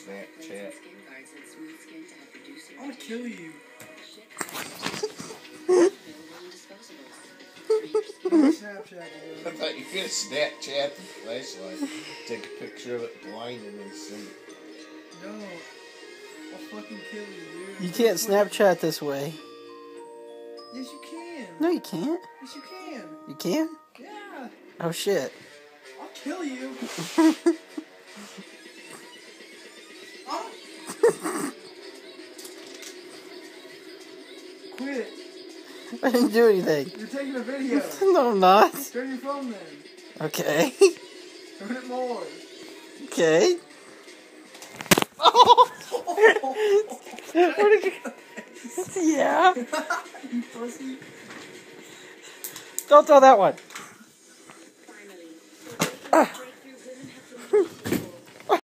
Snapchat. I want to kill you. Snapchat. I thought you could Snapchat the flashlight, take a picture of it blind and then send it. No. I'll fucking kill you, dude. You can't Snapchat this way. Yes, you can. No, you can't. Yes, you can. You can? Yeah. Oh, shit. I'll kill you. Oh. Quit. I didn't do anything. You're taking a video. No, I'm not. Turn your phone then. Okay. Turn it more. Okay. Oh! Where did you... Yeah. You pussy. Don't throw that one. Finally.